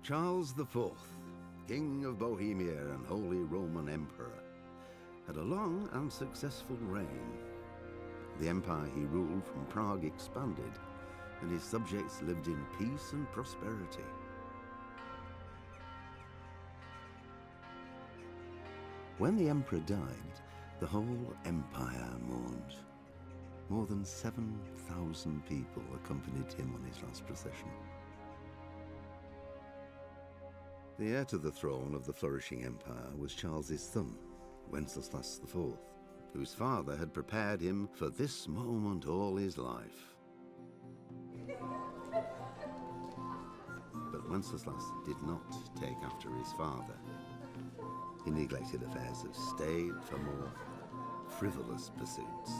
Charles IV, King of Bohemia and Holy Roman Emperor, had a long and successful reign. The empire he ruled from Prague expanded, and his subjects lived in peace and prosperity. When the emperor died, the whole empire mourned. More than 7,000 people accompanied him on his last procession. The heir to the throne of the flourishing empire was Charles's son, Wenceslao IV, whose father had prepared him for this moment all his life. But Wenceslao did not take after his father. He neglected affairs of state for more frivolous pursuits.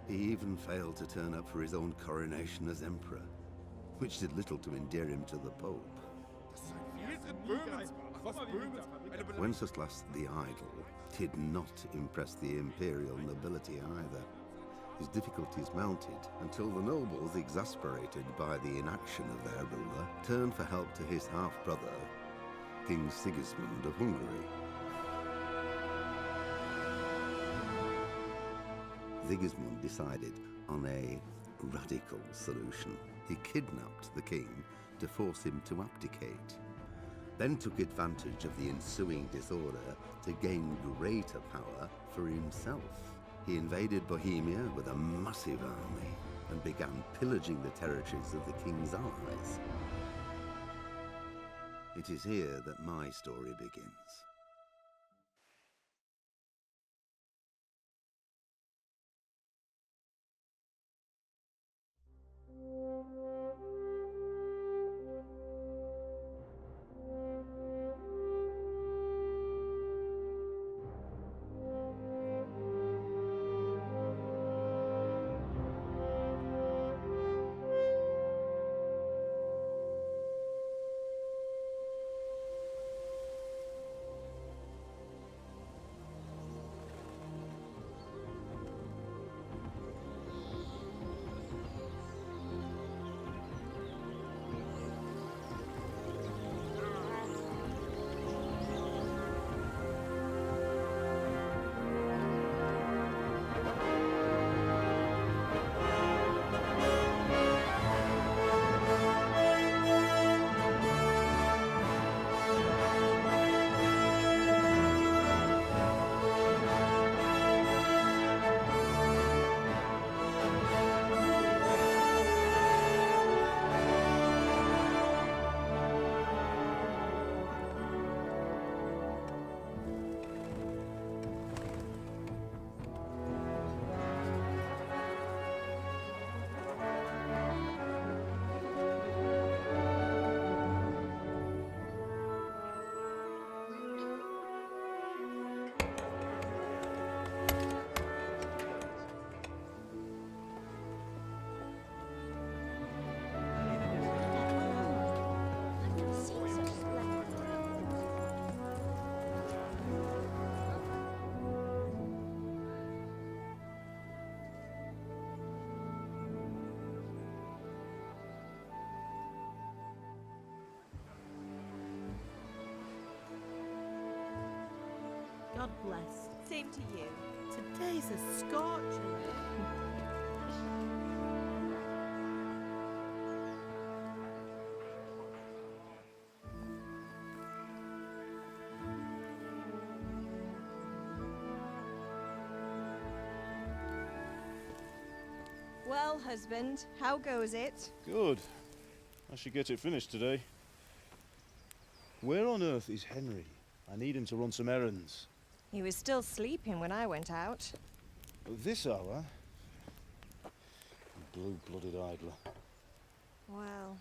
He even failed to turn up for his own coronation as emperor, which did little to endear him to the Pope. Wenceslao the Idle did not impress the imperial nobility either. His difficulties mounted until the nobles, exasperated by the inaction of their ruler, turned for help to his half-brother, King Sigismund of Hungary. Sigismund decided on a radical solution. He kidnapped the king to force him to abdicate, then took advantage of the ensuing disorder to gain greater power for himself. He invaded Bohemia with a massive army and began pillaging the territories of the king's allies. It is here that my story begins. God bless. Same to you. Today's a scorcher. Well, husband, how goes it? Good. I should get it finished today. Where on earth is Henry? I need him to run some errands. He was still sleeping when I went out. At this hour? Blue-blooded idler. Well,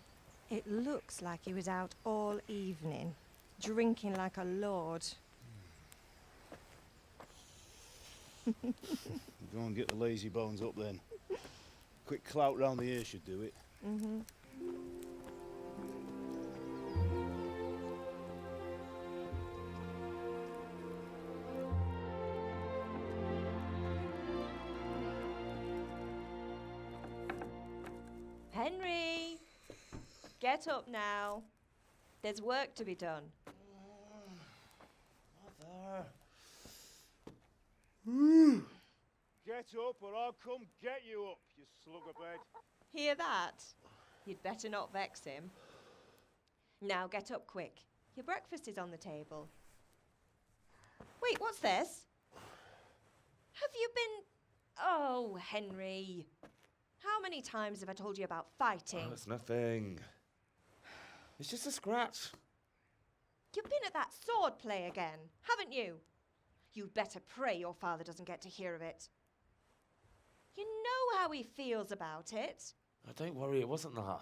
it looks like he was out all evening, drinking like a lord. Go and get the lazy bones up then. Quick clout round the ear should do it. Mm-hmm. Henry! Get up now. There's work to be done. Mother. Get up or I'll come get you up, you slugabed. Hear that? You'd better not vex him. Now get up quick. Your breakfast is on the table. Wait, what's this? Have you been... Oh, Henry. How many times have I told you about fighting? Oh, it's nothing. It's just a scratch. You've been at that sword play again, haven't you? You'd better pray your father doesn't get to hear of it. You know how he feels about it. Oh, don't worry, it wasn't that.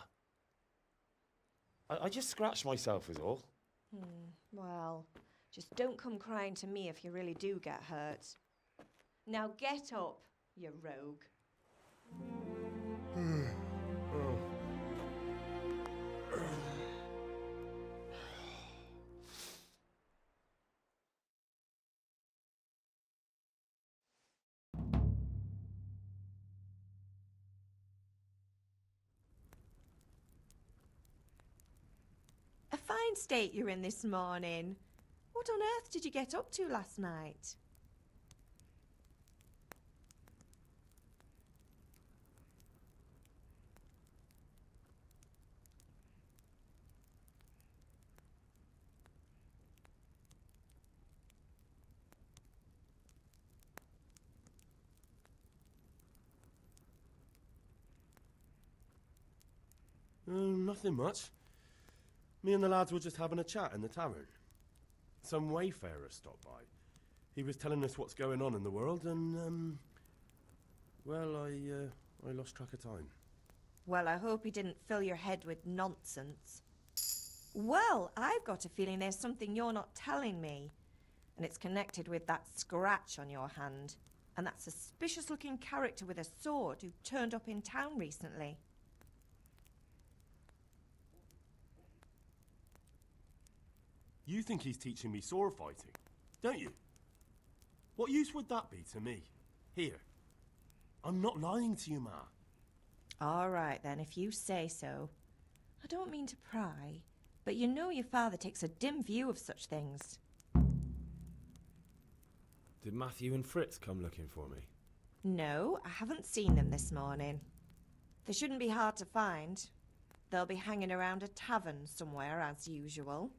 I just scratched myself is all. Well, just don't come crying to me if you really do get hurt. Now get up, you rogue. A fine state you're in this morning. What on earth did you get up to last night? Nothing much. Me and the lads were just having a chat in the tavern. Some wayfarer stopped by. He was telling us what's going on in the world and, well, I lost track of time. Well, I hope he didn't fill your head with nonsense. Well, I've got a feeling there's something you're not telling me. And it's connected with that scratch on your hand. And that suspicious-looking character with a sword who turned up in town recently. You think he's teaching me sword fighting, don't you? What use would that be to me? Here. I'm not lying to you, Ma. All right, then, if you say so. I don't mean to pry, but you know your father takes a dim view of such things. Did Matthew and Fritz come looking for me? No, I haven't seen them this morning. They shouldn't be hard to find. They'll be hanging around a tavern somewhere, as usual.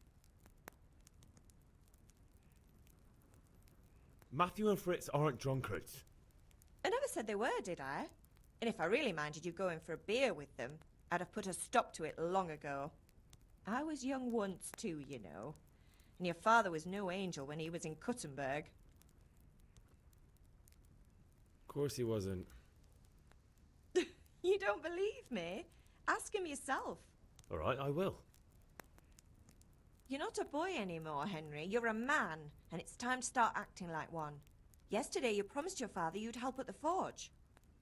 Matthew and Fritz aren't drunkards. I never said they were, did I? And if I really minded you going for a beer with them, I'd have put a stop to it long ago. I was young once too, you know. And your father was no angel when he was in Kuttenberg. Of course he wasn't. You don't believe me? Ask him yourself. All right, I will. You're not a boy anymore, Henry. You're a man, and it's time to start acting like one. Yesterday you promised your father you'd help at the forge.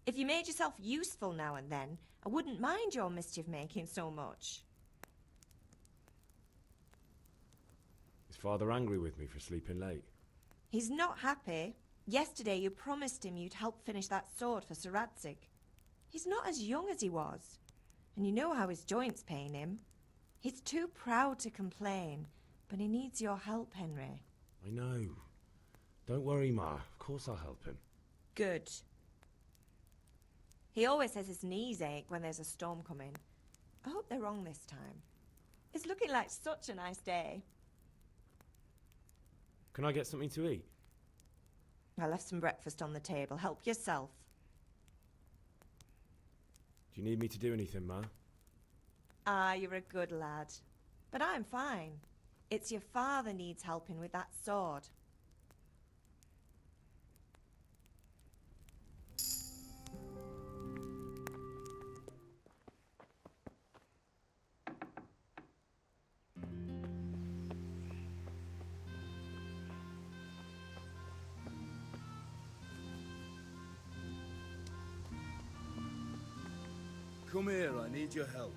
If you made yourself useful now and then, I wouldn't mind your mischief-making so much. Is Father angry with me for sleeping late? He's not happy. Yesterday you promised him you'd help finish that sword for Sir Radzig. He's not as young as he was, and you know how his joints pain him. He's too proud to complain, but he needs your help, Henry. I know. Don't worry, Ma. Of course I'll help him. Good. He always says his knees ache when there's a storm coming. I hope they're wrong this time. It's looking like such a nice day. Can I get something to eat? I left some breakfast on the table. Help yourself. Do you need me to do anything, Ma? Ah, you're a good lad. But I'm fine. It's your father needs helping with that sword. Come here, I need your help.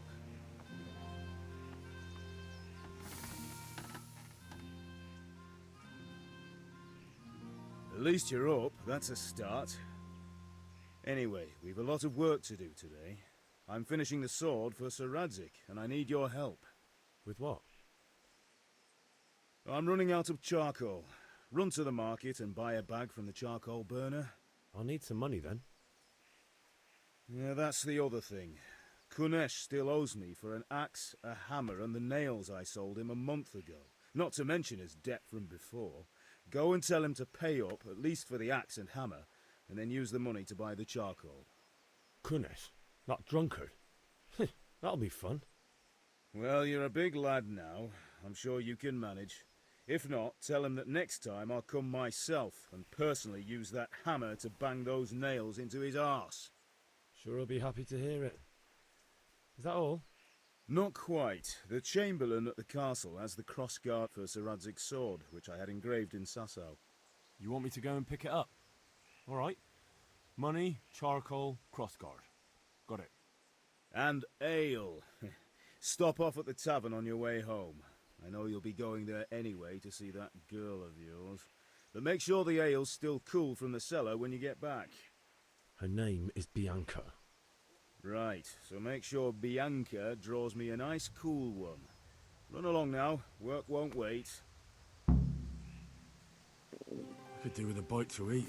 At least you're up, that's a start. Anyway, we've a lot of work to do today. I'm finishing the sword for Sir Radzig, and I need your help. With what? I'm running out of charcoal. Run to the market and buy a bag from the charcoal burner. I'll need some money then. Yeah, that's the other thing. Kunesh still owes me for an axe, a hammer, and the nails I sold him a month ago. Not to mention his debt from before. Go and tell him to pay up, at least for the axe and hammer, and then use the money to buy the charcoal. Kunesh? That drunkard? That'll be fun. Well, you're a big lad now. I'm sure you can manage. If not, tell him that next time I'll come myself and personally use that hammer to bang those nails into his arse. Sure he'll be happy to hear it. Is that all? Not quite. The Chamberlain at the castle has the crossguard for Sir Radzig's sword, which I had engraved in Sasau. You want me to go and pick it up? All right. Money, charcoal, crossguard. Got it. And ale. Stop off at the tavern on your way home. I know you'll be going there anyway to see that girl of yours. But make sure the ale's still cool from the cellar when you get back. Her name is Bianca. Right, so make sure Bianca draws me a nice cool one. Run along now, work won't wait. I could do with a bite to eat.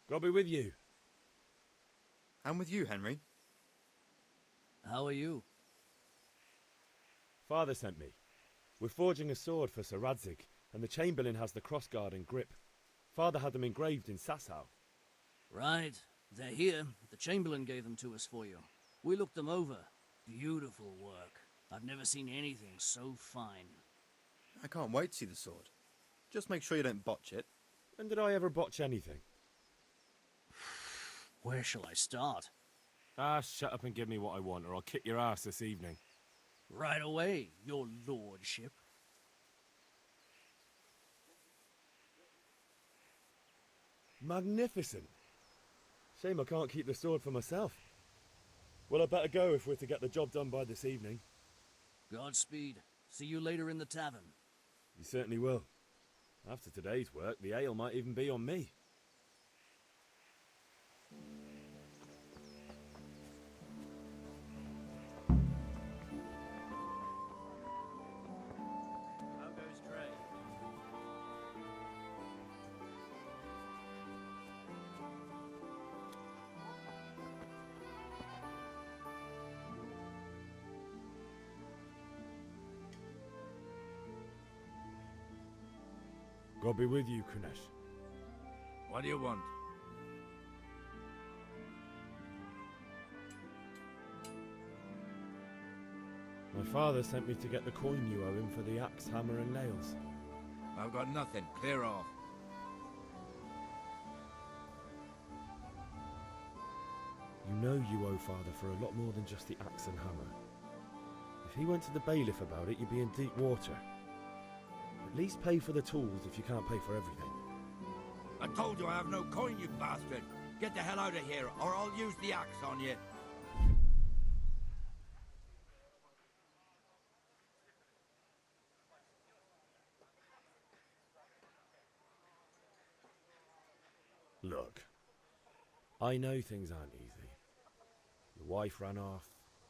God be with you. I'm with you, Henry. How are you? Father sent me. We're forging a sword for Sir Radzig, and the Chamberlain has the crossguard and grip. Father had them engraved in Sasau. Right. They're here. The Chamberlain gave them to us for you. We looked them over. Beautiful work. I've never seen anything so fine. I can't wait to see the sword. Just make sure you don't botch it. When did I ever botch anything? Where shall I start? Shut up and give me what I want, or I'll kick your ass this evening. Right away, your lordship. Magnificent. Shame I can't keep the sword for myself. Well, I better go if we're to get the job done by this evening. Godspeed. See you later in the tavern. You certainly will. After today's work, the ale might even be on me. How goes Trey? God be with you, Kunesh. What do you want? My father sent me to get the coin you owe him for the axe, hammer and nails. I've got nothing. Clear off. You know you owe father for a lot more than just the axe and hammer. If he went to the bailiff about it, you'd be in deep water. At least pay for the tools if you can't pay for everything. I told you I have no coin, you bastard. Get the hell out of here, or I'll use the axe on you. Look, I know things aren't easy. Your wife ran off,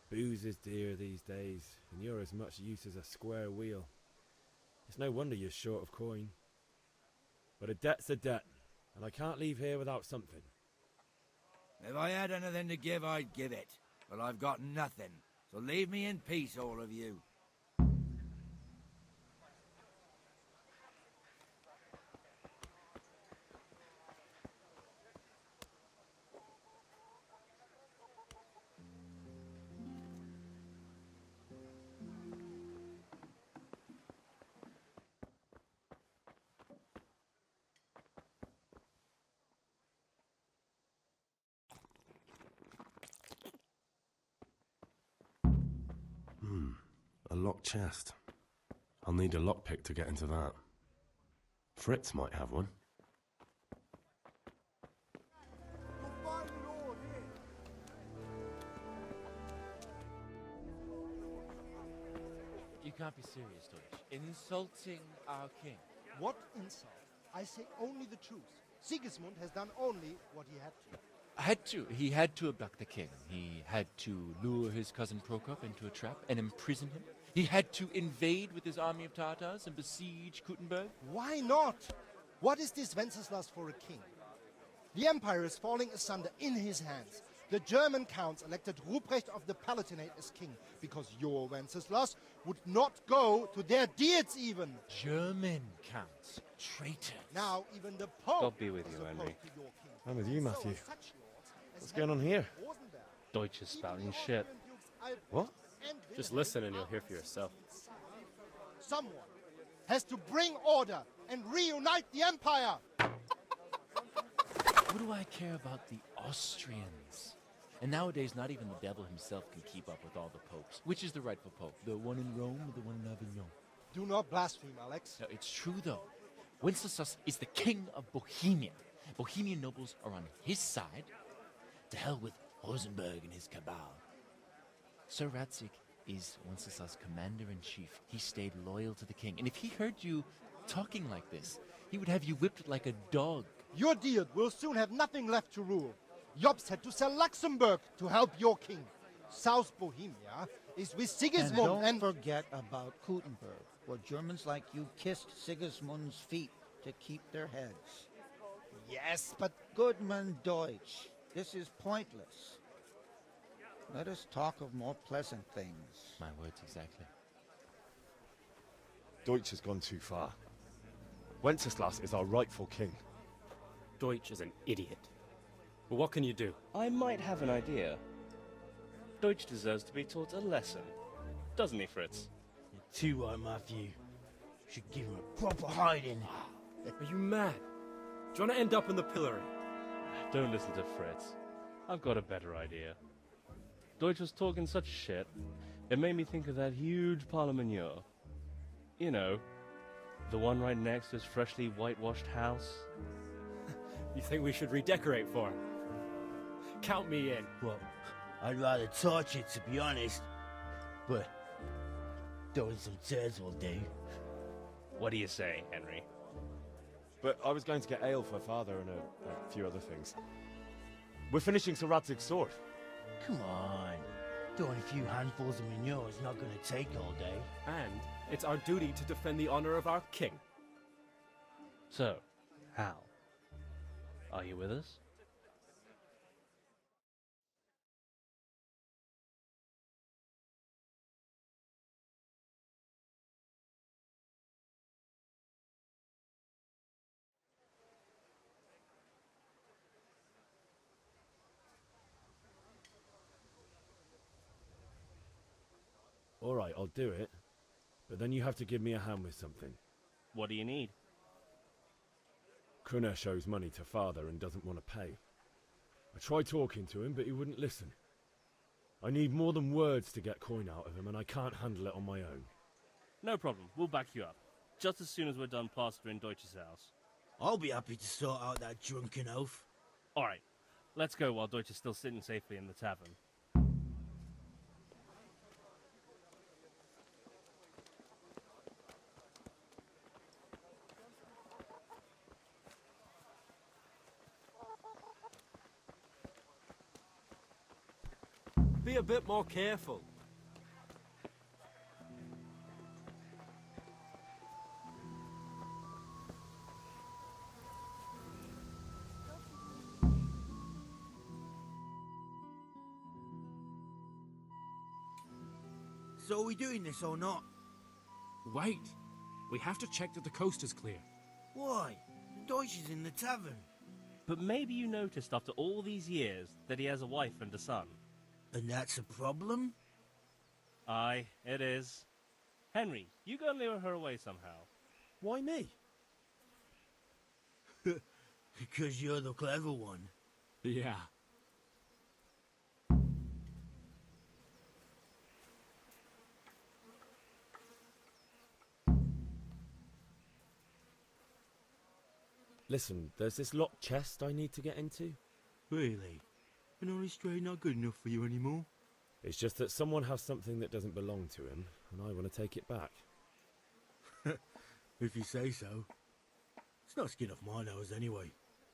booze is dear these days, and you're as much use as a square wheel. It's no wonder you're short of coin. But a debt's a debt, and I can't leave here without something. If I had anything to give, I'd give it. But I've got nothing, so leave me in peace, all of you. A locked chest. I'll need a lockpick to get into that. Fritz might have one. You can't be serious, Deutsch. Insulting our king. What insult? I say only the truth. Sigismund has done only what he had to. He had to abduct the king. He had to lure his cousin Prokop into a trap and imprison him. He had to invade with his army of Tatars and besiege Kuttenberg. Why not? What is this Wenceslaus for a king? The empire is falling asunder in his hands. The German counts elected Ruprecht of the Palatinate as king because your Wenceslaus would not go to their deeds even. German counts. Traitors. Now even the Pope. God be with you, Henry. I'm with you, Matthew. What's going on here? Deutsch is spouting shit. What? Just listen and you'll hear for yourself. Someone has to bring order and reunite the empire. What do I care about the Austrians? And nowadays, not even the devil himself can keep up with all the popes. Which is the rightful pope? The one in Rome or the one in Avignon? Do not blaspheme, Alex. No, it's true, though. Wenceslaus is the king of Bohemia. Bohemian nobles are on his side. To hell with Rosenberg and his cabal. Sir Ratzik is Wenceslaus' commander-in-chief. He stayed loyal to the king. And if he heard you talking like this, he would have you whipped like a dog. Your deal will soon have nothing left to rule. Jobst had to sell Luxembourg to help your king. South Bohemia is with Sigismund and don't forget about Kuttenberg, where Germans like you kissed Sigismund's feet to keep their heads. Yes, but... Goodman Deutsch, this is pointless. Let us talk of more pleasant things. My words exactly. Deutsch has gone too far. Wenceslaus is our rightful king. Deutsch is an idiot. But what can you do? I might have an idea. Deutsch deserves to be taught a lesson. Doesn't he, Fritz? You're too right, Matthew. Should give him a proper hiding. Are you mad? Do you want to end up in the pillory? Don't listen to Fritz. I've got a better idea. Deutsch was talking such shit, it made me think of that huge parliament. You know, the one right next to his freshly whitewashed house. You think we should redecorate for him? Count me in. Well, I'd rather torch it, to be honest. But throwing some turds will do. What do you say, Henry? But I was going to get ale for father and a few other things. We're finishing Sir Radzig's sword. Come on. Throwing a few handfuls of manure is not going to take all day. And it's our duty to defend the honor of our king. So, Hal, are you with us? All right, I'll do it. But then you have to give me a hand with something. What do you need? Kunesh owes money to father and doesn't want to pay. I tried talking to him, but he wouldn't listen. I need more than words to get coin out of him, and I can't handle it on my own. No problem. We'll back you up. Just as soon as we're done plastering Deutsch's house. I'll be happy to sort out that drunken oaf. All right. Let's go while Deutsch is still sitting safely in the tavern. Be a bit more careful. So are we doing this or not? Wait. We have to check that the coast is clear. Why? Deutsch is in the tavern. But maybe you noticed after all these years that he has a wife and a son. And that's a problem? Aye, it is. Henry, you go and lure her away somehow. Why me? Because you're the clever one. Yeah. Listen, there's this locked chest I need to get into. Really? An honest trade not good enough for you anymore? It's just that someone has something that doesn't belong to him, and I want to take it back. If you say so. It's not skin off my nose anyway.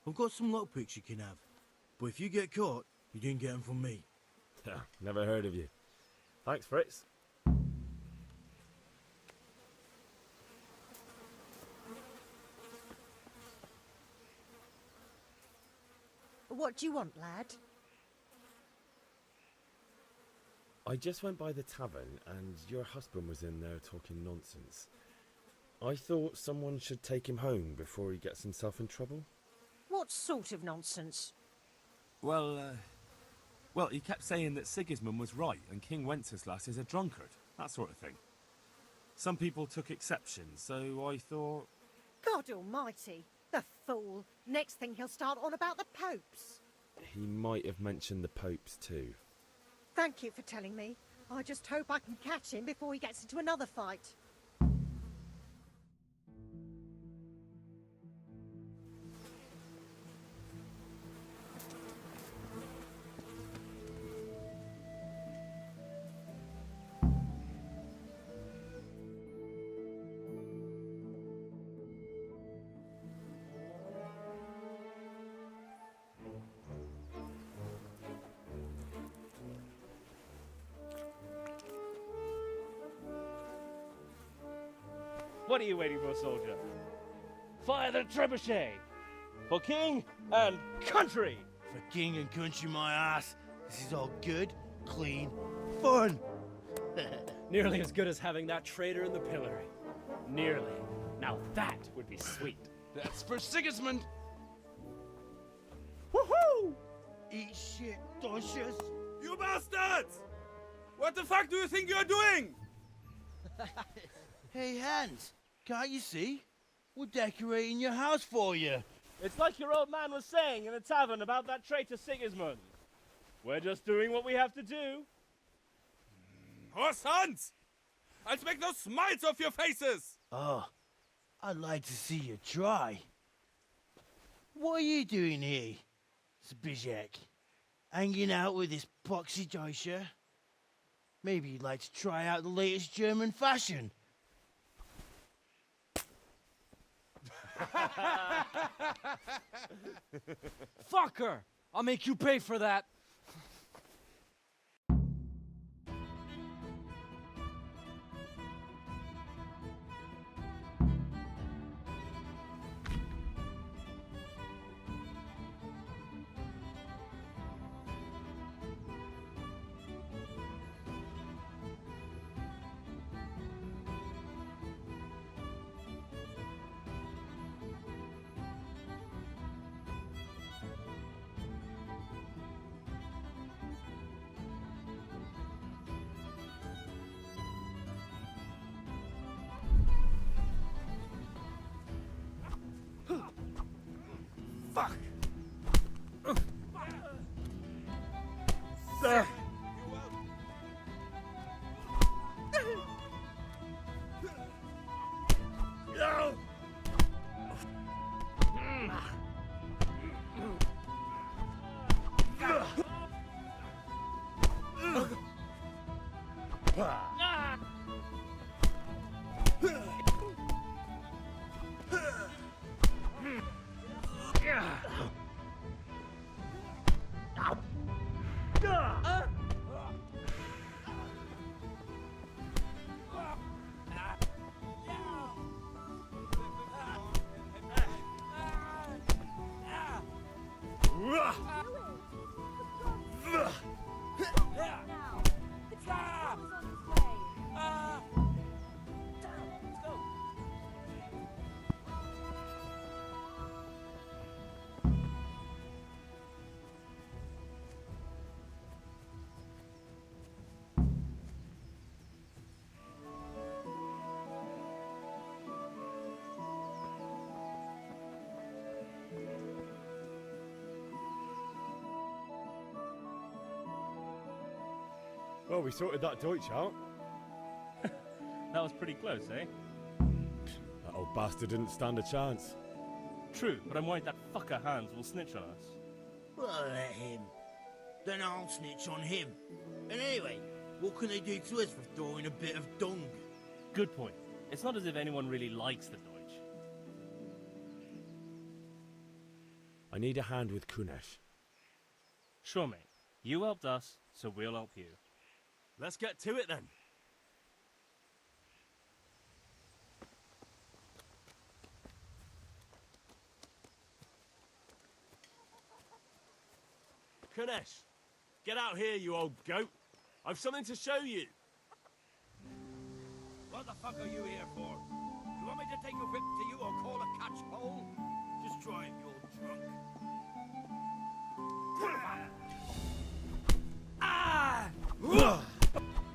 I've got some lockpicks you can have. But if you get caught, you didn't get them from me. Never heard of you. Thanks, Fritz. What do you want, lad? I just went by the tavern, and your husband was in there talking nonsense. I thought someone should take him home before he gets himself in trouble. What sort of nonsense? Well, he kept saying that Sigismund was right and King Wenceslao is a drunkard, that sort of thing. Some people took exception, so I thought... God almighty, the fool. Next thing he'll start on about the popes. He might have mentioned the popes too. Thank you for telling me. I just hope I can catch him before he gets into another fight. What are you waiting for, soldier? Fire the trebuchet! For king and country! For king and country, my ass. This is all good, clean, fun. Nearly as good as having that traitor in the pillory. Nearly. Now that would be sweet. That's for Sigismund! Woohoo! Eat shit, Docious. You bastards! What the fuck do you think you're doing? Hey, Hans, can't you see? We're decorating your house for you. It's like your old man was saying in the tavern about that traitor Sigismund. We're just doing what we have to do. Horse Hans! I'll make those smiles off your faces! Oh, I'd like to see you try. What are you doing here, Zbigniew? Hanging out with this poxy Deutscher? Maybe you'd like to try out the latest German fashion. Fucker! I'll make you pay for that. Fuck! Well, we sorted that Deutsch out. That was pretty close, eh? That old bastard didn't stand a chance. True, but I'm worried that fucker Hans will snitch on us. Well, let him. Then I'll snitch on him. And anyway, what can they do to us for throwing a bit of dung? Good point. It's not as if anyone really likes the Deutsch. I need a hand with Kunesh. Sure, mate. You helped us, so we'll help you. Let's get to it then. Kunesh, get out here, you old goat. I've something to show you. What the fuck are you here for? You want me to take a whip to you or call a catch pole? Just try if you're drunk. Ah!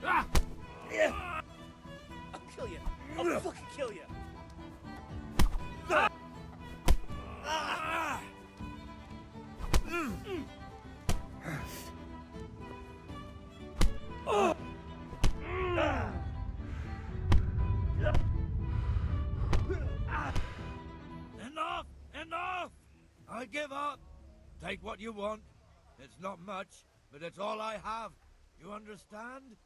Ah! I'll kill you. I'll fucking kill you. Ah! Ah! Oh! Enough! Enough! I give up. Take what you want. It's not much, but it's all I have. You understand?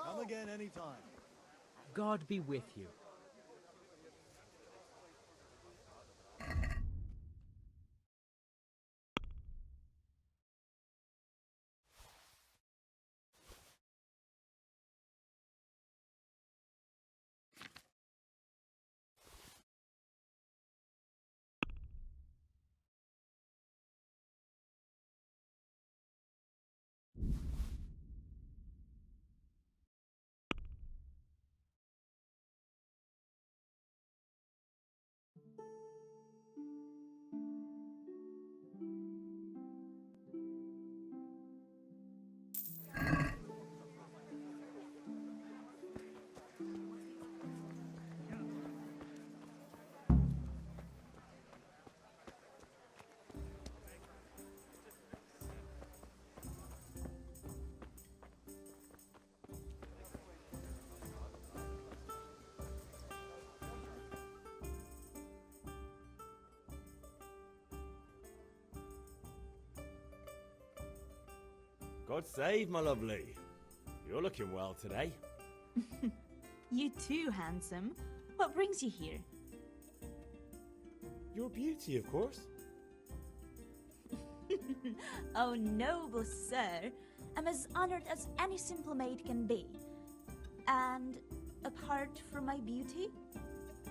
Come again anytime. God be with you. God save, my lovely. You're looking well today. You too, handsome. What brings you here? Your beauty, of course. Oh, noble sir. I'm as honored as any simple maid can be. And apart from my beauty,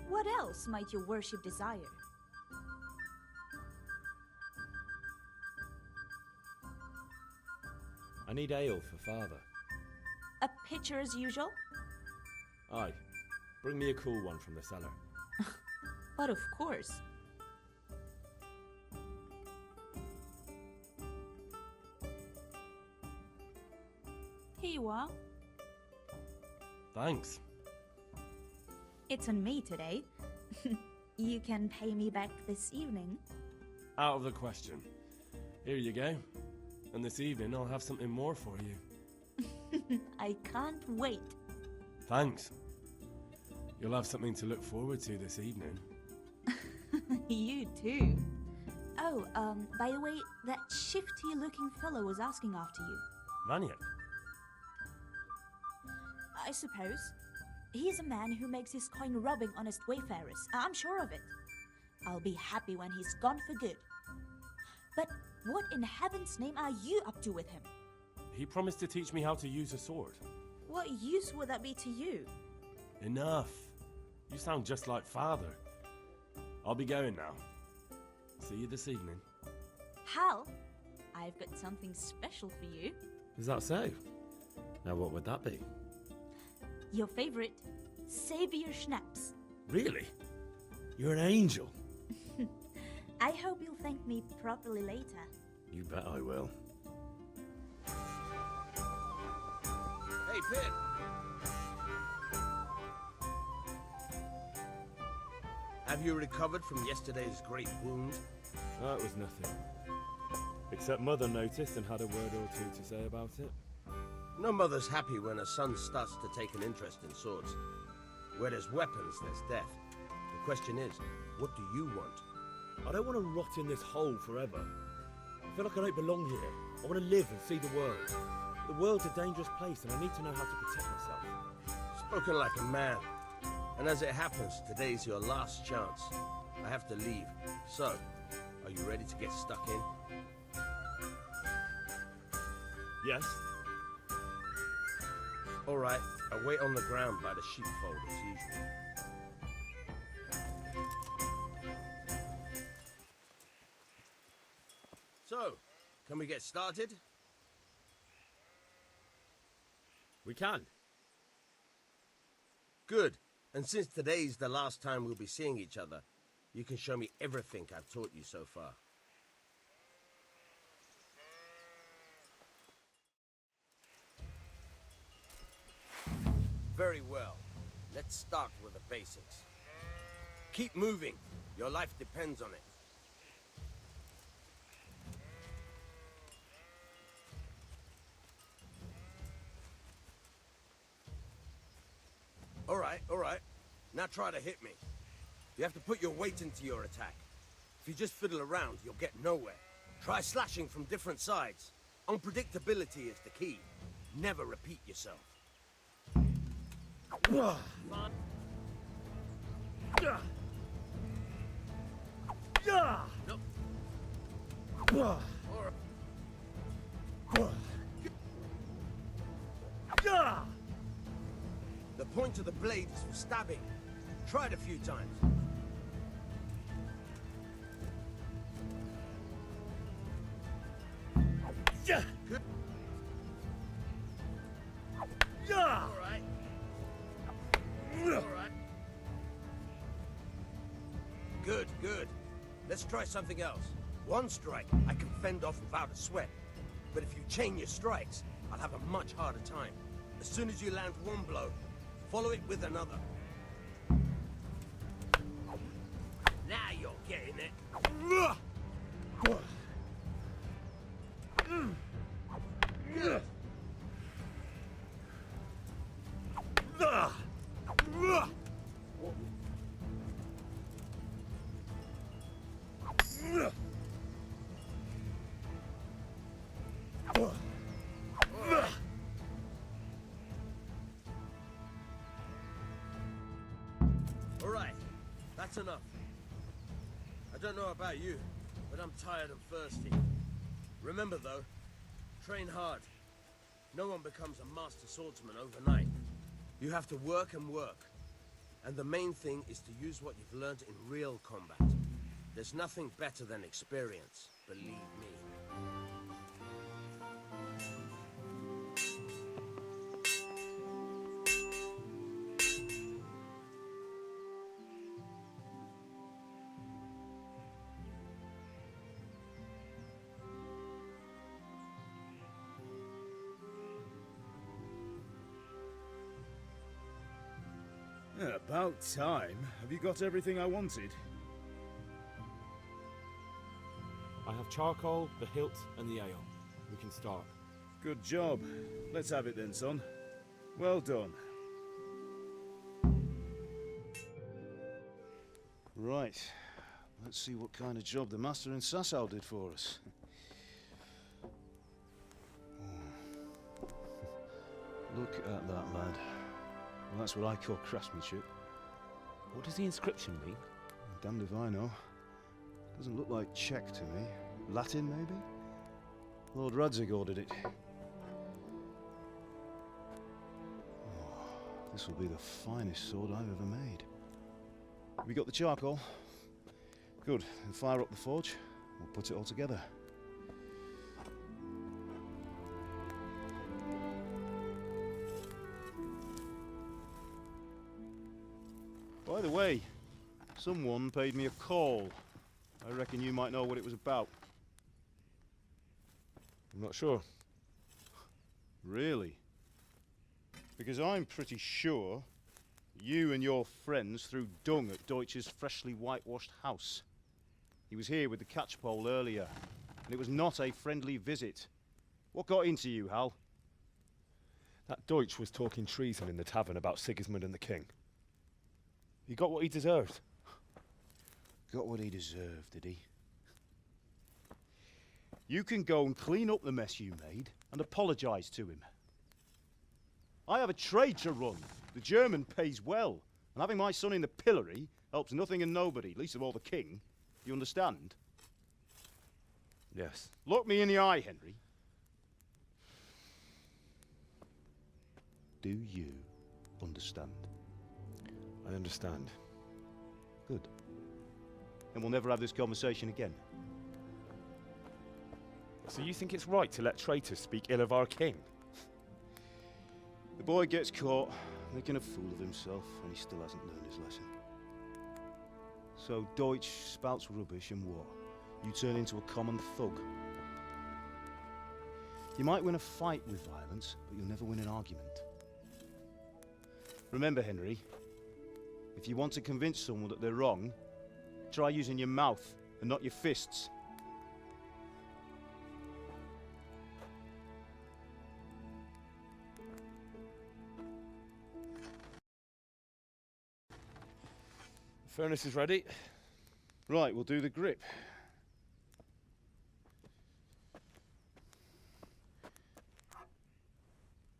what else might your worship desire? I need ale for father. A pitcher as usual? Aye. Bring me a cool one from the cellar. But of course. Here you are. Thanks. It's on me today. You can pay me back this evening. Out of the question. Here you go. And this evening I'll have something more for you. I can't wait. Thanks. You'll have something to look forward to this evening. You too. Oh, by the way, that shifty-looking fellow was asking after you. Vanya? I suppose. He's a man who makes his coin robbing honest wayfarers. I'm sure of it. I'll be happy when he's gone for good. But what in heaven's name are you up to with him? He promised to teach me how to use a sword. What use would that be to you? Enough. You sound just like father. I'll be going now. See you this evening. Hal, I've got something special for you. Is that so? Now what would that be? Your favorite, Savior Schnapps. Really? You're an angel. I hope you'll thank me properly later. You bet I will. Hey, Pit. you recovered from yesterday's great wound? That was nothing. Except Mother noticed and had a word or two to say about it. No mother's happy when her son starts to take an interest in swords. Where there's weapons, there's death. The question is, what do you want? I don't want to rot in this hole forever. I feel like I don't belong here. I want to live and see the world. The world's a dangerous place and I need to know how to protect myself. Spoken like a man. And as it happens, today's your last chance. I have to leave. So, are you ready to get stuck in? Yes. All right, I'll wait on the ground by the sheepfold as usual. So, can we get started? We can. Good. And since today's the last time we'll be seeing each other, you can show me everything I've taught you so far. Very well. Let's start with the basics. Keep moving. Your life depends on it. All right. Now try to hit me. You have to put your weight into your attack. If you just fiddle around, you'll get nowhere. Try slashing from different sides. Unpredictability is the key. Never repeat yourself. No. The point of the blade is for stabbing. Try it a few times. Good. All right. Good. Let's try something else. One strike I can fend off without a sweat. But if you chain your strikes, I'll have a much harder time. As soon as you land one blow, follow it with another. Now you're getting it. Good. All right, that's enough. I don't know about you, but I'm tired and thirsty. Remember though, train hard. No one becomes a master swordsman overnight. You have to work and work. And the main thing is to use what you've learned in real combat. There's nothing better than experience, believe me. Yeah, about time. Have you got everything I wanted? I have charcoal, the hilt, and the ale. We can start. Good job. Let's have it then, son. Well done. Right. Let's see what kind of job the master in Sasau did for us. Look at that, lad. Well, that's what I call craftsmanship. What does the inscription mean? Damned if I know. Doesn't look like Czech to me. Latin, maybe? Lord Radzig ordered it. Oh, this will be the finest sword I've ever made. Have you got the charcoal? Good. Then fire up the forge. We'll put it all together. By the way, someone paid me a call. I reckon you might know what it was about. I'm not sure. Really? Because I'm pretty sure You and your friends threw dung at Deutsch's freshly whitewashed house. He was here with the catchpole earlier, and it was not a friendly visit. What got into you, Hal? That Deutsch was talking treason in the tavern about Sigismund and the king. He got what he deserved. Got what he deserved, did he? You can go and clean up the mess you made and apologise to him. I have a trade to run. The German pays well, and having my son in the pillory helps nothing and nobody, least of all the king. You understand? Yes. Look me in the eye, Henry. Do you understand? I understand. Good. Then we'll never have this conversation again. So you think it's right to let traitors speak ill of our king? The boy gets caught, making a fool of himself, and he still hasn't learned his lesson. So Deutsch spouts rubbish, and what? You turn into a common thug. You might win a fight with violence, but you'll never win an argument. Remember, Henry, if you want to convince someone that they're wrong, try using your mouth and not your fists. The furnace is ready. Right, we'll do the grip.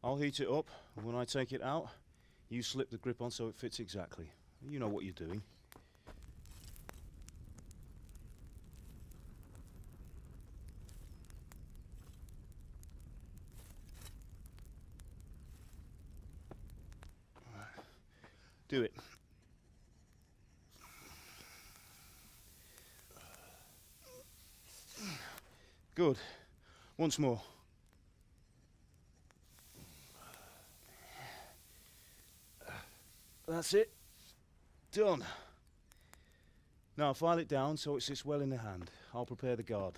I'll heat it up, and when I take it out, you slip the grip on so it fits exactly. You know what you're doing. Do it. Good. Once more. That's it. Done. Now file it down so it sits well in the hand. I'll prepare the guard.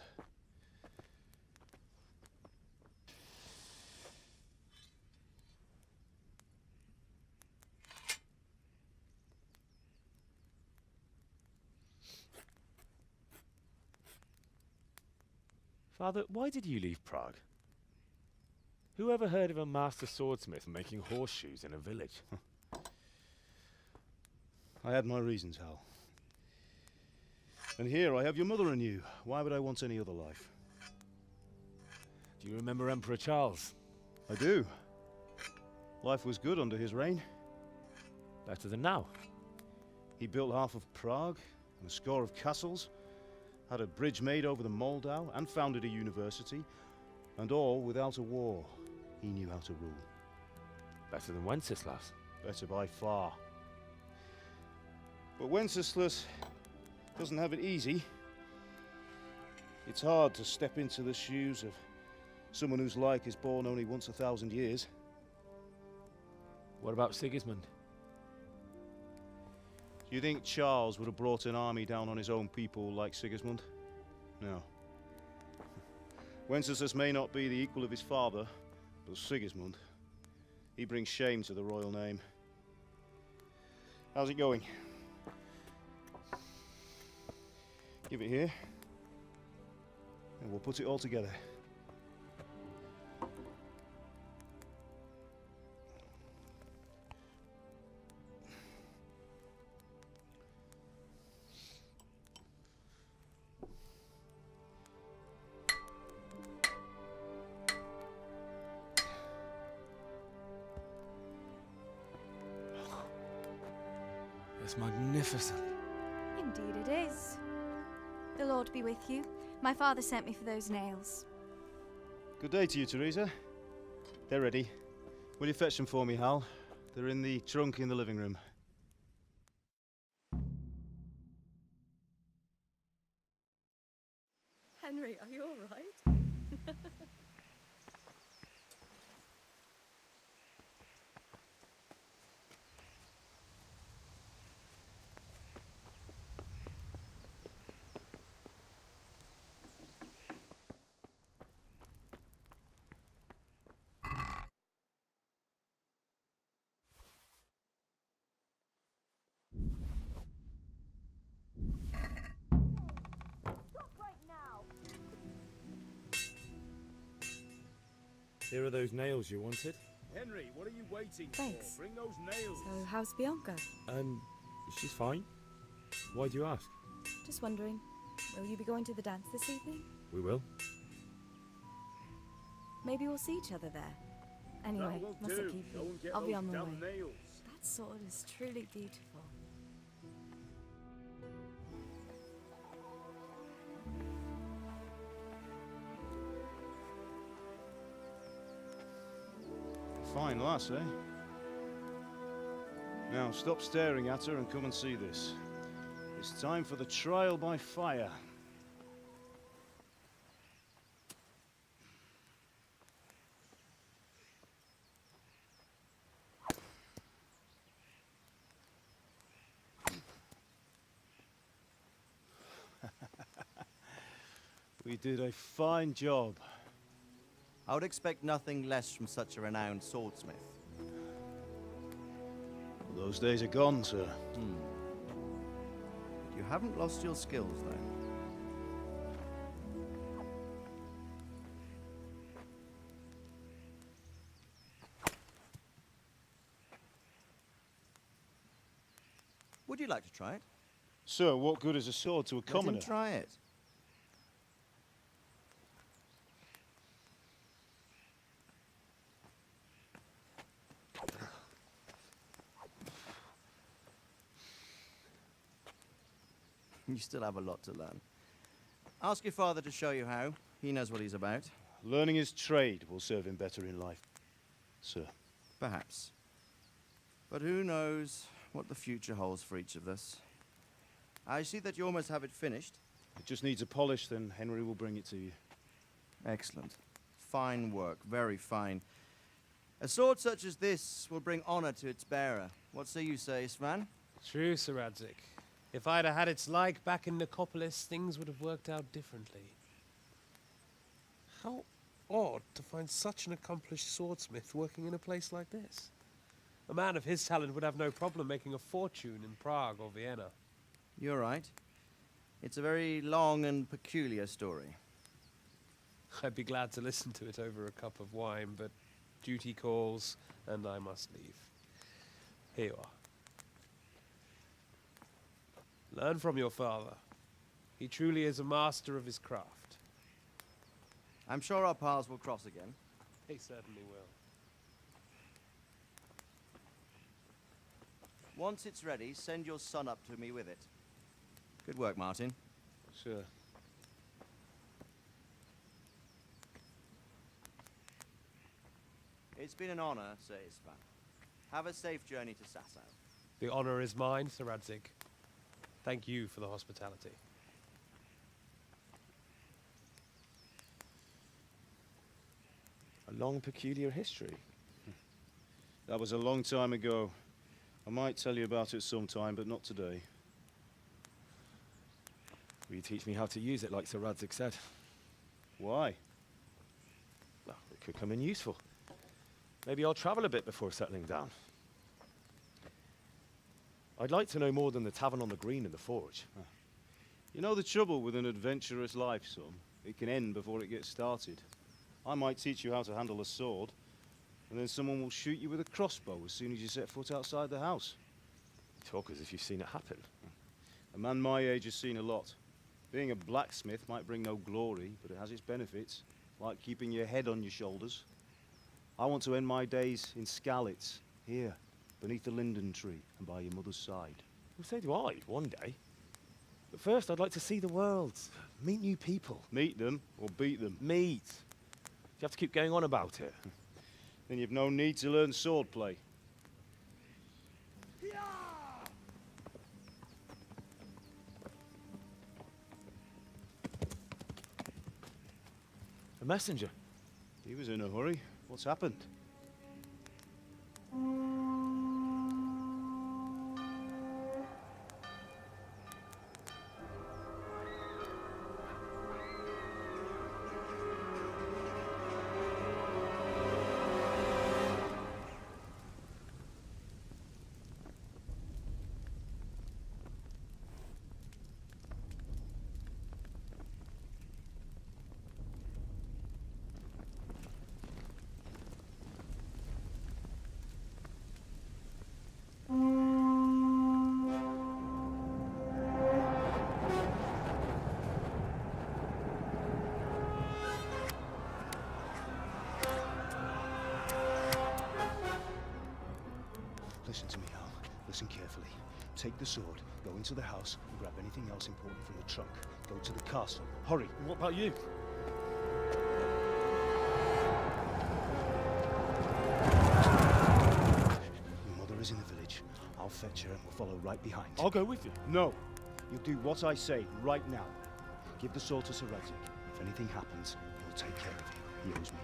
Father, why did you leave Prague? Who ever heard of a master swordsmith making horseshoes in a village? I had my reasons, Hal. And here I have your mother and you. Why would I want any other life? Do you remember Emperor Charles? I do. Life was good under his reign. Better than now. He built half of Prague and a score of castles, had a bridge made over the Moldau, and founded a university, and all without a war. He knew how to rule. Better than Wenceslaus. Better by far. But Wenceslaus doesn't have it easy. It's hard to step into the shoes of someone whose like is born only once 1,000 years. What about Sigismund? Do you think Charles would have brought an army down on his own people like Sigismund? No. Wenceslaus may not be the equal of his father, but Sigismund, he brings shame to the royal name. How's it going? Give it here, and we'll put it all together. It's magnificent. Indeed it is. The Lord be with you. My father sent me for those nails. Good day to you, Teresa. They're ready. Will you fetch them for me, Hal? They're in the trunk in the living room. Henry, are you all right? Here are those nails you wanted. Henry, what are you waiting Thanks. for? Bring those nails. So, how's Bianca? She's fine. Why do you ask? Just wondering, will you be going to the dance this evening? We will. Maybe we'll see each other there. Anyway, That won't mustn't do. keep Go you. and get I'll be those on my damn way. nails. That sword is truly beautiful. Fine lass, eh? Now, stop staring at her and come and see this. It's time for the trial by fire. We did a fine job. I would expect nothing less from such a renowned swordsmith. Those days are gone, sir. But you haven't lost your skills, though. Would you like to try it? Sir, what good is a sword to a commoner? Let him try it. You still have a lot to learn. Ask your father to show you how. He knows what he's about. Learning his trade will serve him better in life, sir. Perhaps. But who knows what the future holds for each of us. I see that you almost have it finished. It just needs a polish, then Henry will bring it to you. Excellent. Fine work, very fine. A sword such as this will bring honor to its bearer. What say you, Svan? True, Sir Radzig. If I'd have had its like back in Nicopolis, things would have worked out differently. How odd to find such an accomplished swordsmith working in a place like this. A man of his talent would have no problem making a fortune in Prague or Vienna. You're right. It's a very long and peculiar story. I'd be glad to listen to it over a cup of wine, but duty calls, and I must leave. Here you are. Learn from your father. He truly is a master of his craft. I'm sure our paths will cross again. He certainly will. Once it's ready, send your son up to me with it. Good work, Martin. Sure. It's been an honor, Sir Isvan. Have a safe journey to Sasau. The honor is mine, Sir Radzig. Thank you for the hospitality. A long, peculiar history. That was a long time ago. I might tell you about it sometime, but not today. Will you teach me how to use it like Sir Radzig said? Why? Well, it could come in useful. Maybe I'll travel a bit before settling down. I'd like to know more than the tavern on the green and the forge. You know the trouble with an adventurous life, son? It can end before it gets started. I might teach you how to handle a sword, and then someone will shoot you with a crossbow as soon as you set foot outside the house. You talk as if you've seen it happen. A man my age has seen a lot. Being a blacksmith might bring no glory, but it has its benefits, like keeping your head on your shoulders. I want to end my days in Skelice, here, beneath the linden tree and by your mother's side. Well, so do I, one day. But first, I'd like to see the world, meet new people. Meet them or beat them? Meet. You have to keep going on about it. Then you've no need to learn swordplay. A messenger. He was in a hurry. What's happened? Listen to me, Hal. Listen carefully. Take the sword, go into the house, and grab anything else important from the trunk. Go to the castle. Hurry! And what about you? Your mother is in the village. I'll fetch her and we'll follow right behind. I'll go with you. No! You'll do what I say right now. Give the sword to Sir Radzik. If anything happens, he'll take care of you. He owes me.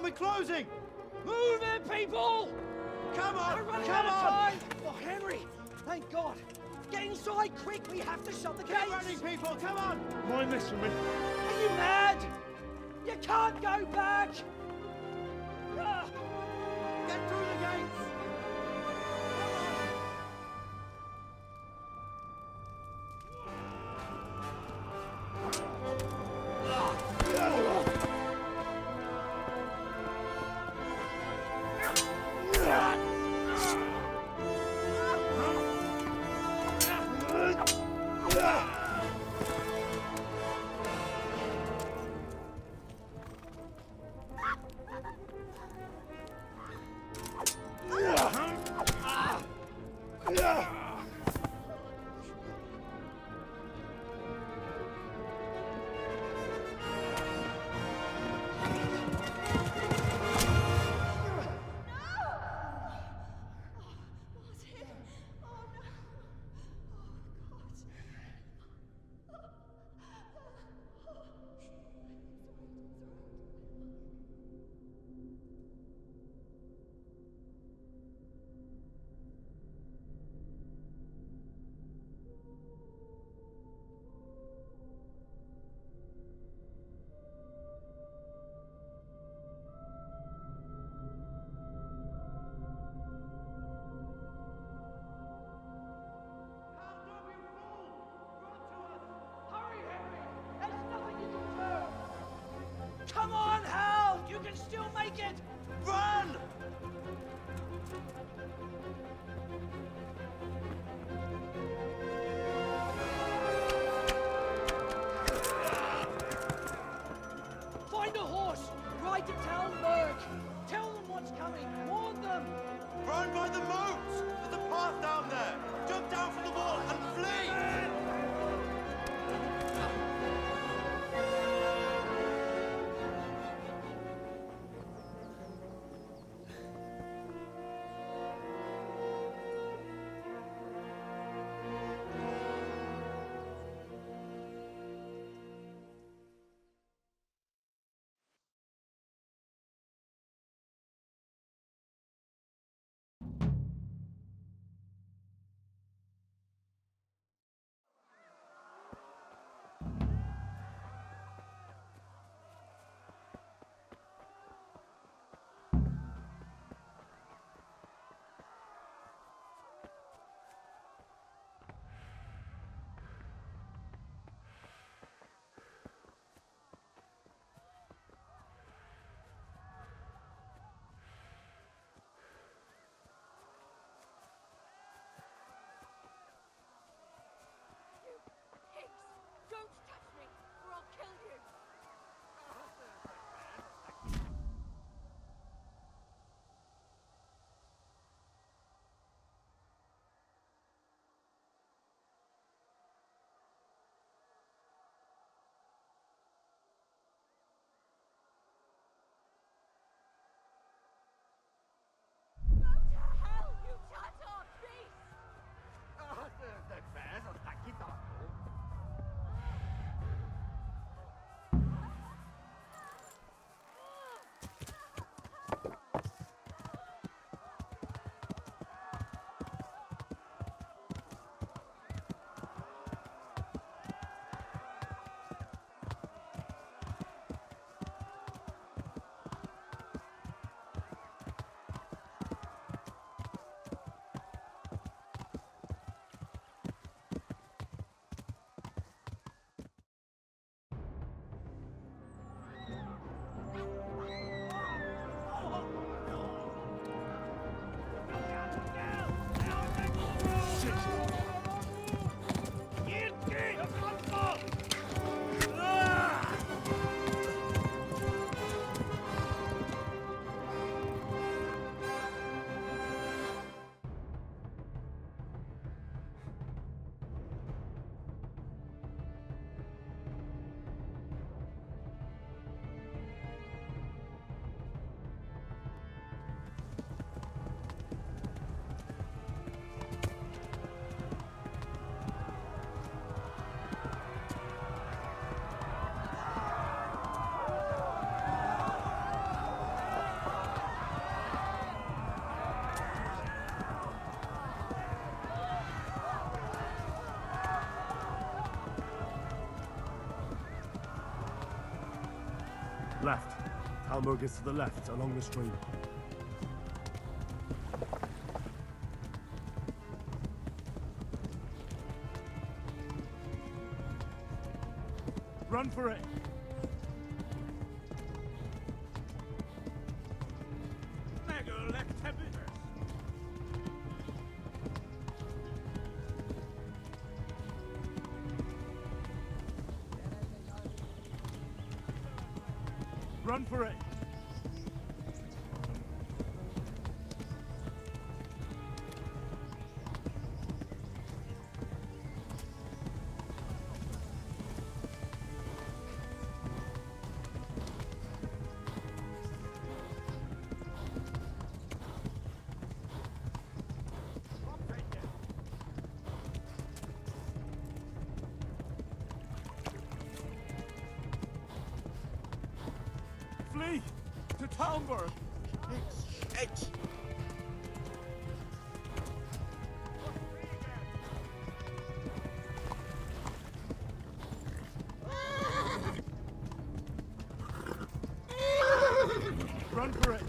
We're closing! Move it, people! Come on! We're running Come out of on! time! Oh, Henry! Thank God! Get inside, quick! We have to shut the gates! Keep running, people! Come on! Mind this for me. Are you mad? You can't go back! Get through the gates! Come on, Hal! You can still make it! Run! Find a horse! Ride to town, Merc! Tell them what's coming! Warn them! Run by the moat! There's a path down there! Jump down from the wall and flee! Left. Hamburg is to the left, along the stream. Run for it! Run for it! Flee! To Talmberg! Shit! Run for it!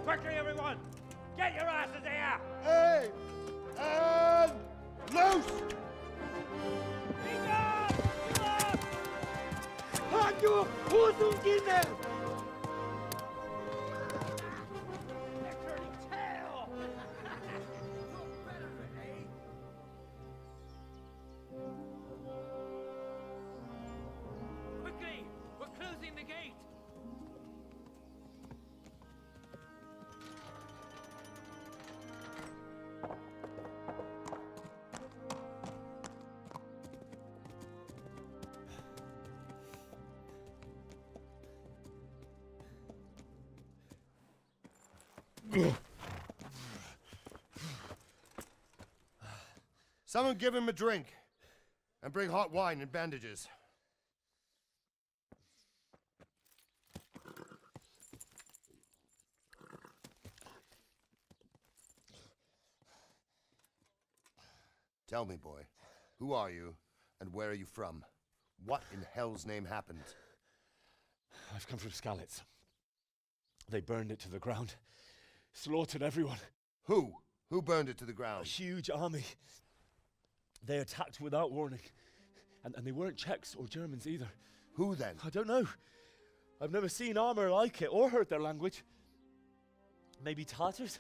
Quickly, everyone! Get your asses here! Hey! And loose! Halt your Hosen inne! They're turning tail! Quickly! We're closing the gate! Someone give him a drink. And bring hot wine and bandages. Tell me, boy, who are you and where are you from? What in hell's name happened? I've come from Skelice. They burned it to the ground. Slaughtered everyone. Who? Who burned it to the ground? A huge army. They attacked without warning. And they weren't Czechs or Germans either. Who then? I don't know. I've never seen armor like it or heard their language. Maybe Tatars?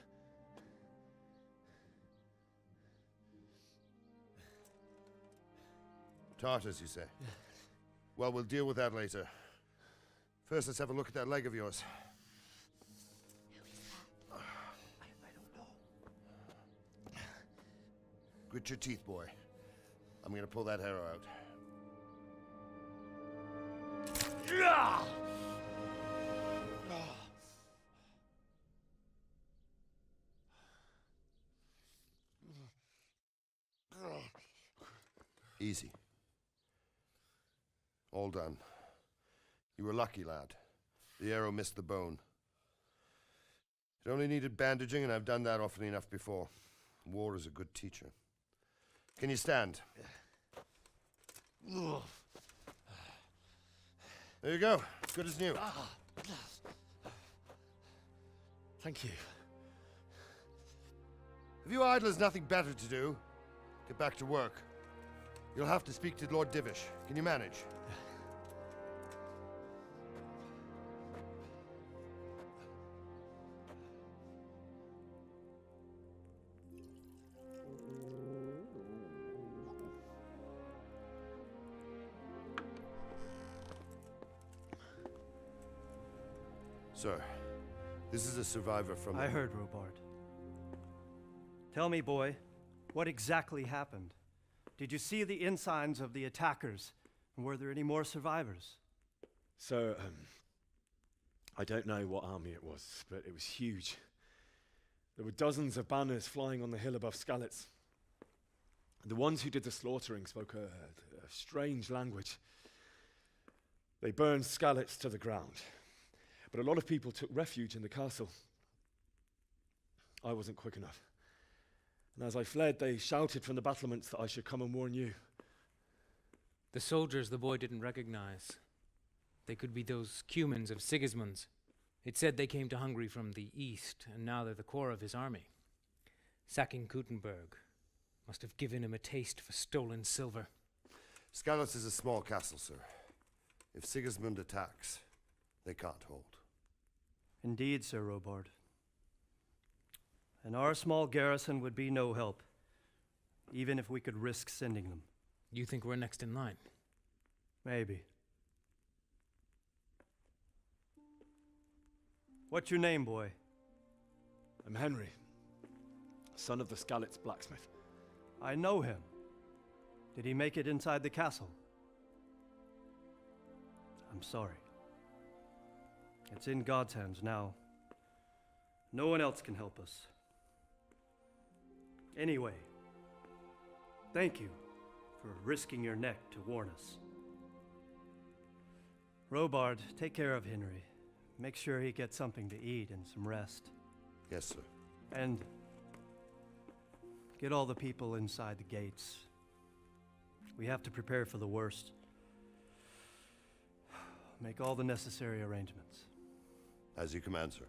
Tartars, you say? Yeah. Well, we'll deal with that later. First, let's have a look at that leg of yours. I don't know. Grit your teeth, boy. I'm gonna pull that arrow out. Easy. All done. You were lucky, lad. The arrow missed the bone. It only needed bandaging, and I've done that often enough before. War is a good teacher. Can you stand? There you go. Good as new. Thank you. If you idlers nothing better to do, get back to work. You'll have to speak to Lord Divish. Can you manage? Sir, this is a survivor from... I heard, Robard. Tell me, boy, what exactly happened? Did you see the ensigns of the attackers? And were there any more survivors? So, I don't know what army it was, but it was huge. There were dozens of banners flying on the hill above Skelice. The ones who did the slaughtering spoke a strange language. They burned Skelice to the ground, but a lot of people took refuge in the castle. I wasn't quick enough. And as I fled, they shouted from the battlements that I should come and warn you. The soldiers the boy didn't recognize. They could be those Cumans of Sigismund's. It said they came to Hungary from the east, and now they're the core of his army. Sacking Gutenberg must have given him a taste for stolen silver. Skelice is a small castle, sir. If Sigismund attacks, they can't hold. Indeed, Sir Robard. And our small garrison would be no help, even if we could risk sending them. You think we're next in line? Maybe. What's your name, boy? I'm Henry, son of the Skelice blacksmith. I know him. Did he make it inside the castle? I'm sorry. It's in God's hands now. No one else can help us. Anyway, thank you for risking your neck to warn us. Robard, take care of Henry. Make sure he gets something to eat and some rest. Yes, sir. And get all the people inside the gates. We have to prepare for the worst. Make all the necessary arrangements. As you command, sir.